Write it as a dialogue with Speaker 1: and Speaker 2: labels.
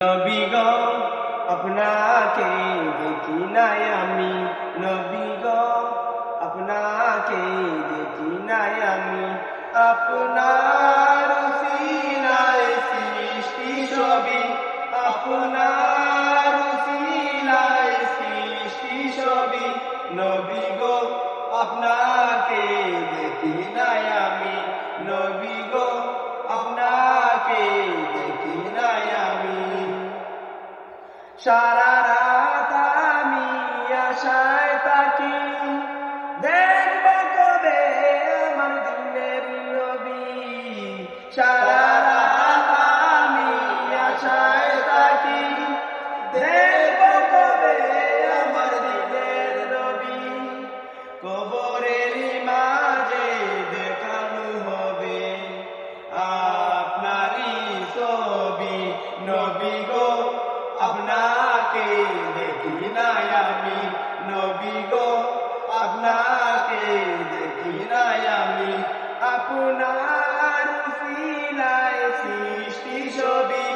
Speaker 1: নবী গো আপনাকে দেখি নাই আমি, নবী গো আপনাকে দেখি নাই আমি। আপনার উসিলায় সৃষ্টি সবই, আপনার উসিলায় সৃষ্টি সবই। নবী গো আপনাকে দেখি নাই আমি, নবী গো আপনাকে দেখি নাই আমি। সারা রাত আমি আশায় থাকি, দেখব কবে আমার দিনের নবী। সারা রাত আমি আশায় থাকি, দেখব কবে আমার দিনের নবী। কবরের মাঝে দেখানো হবে আপনারই ছবি। নবী গো আপনাকে দেখি নাই আমি, নবী গো আপনাকে দেখি নাই আমি। আপনার উসিলায় সৃষ্টি সবই,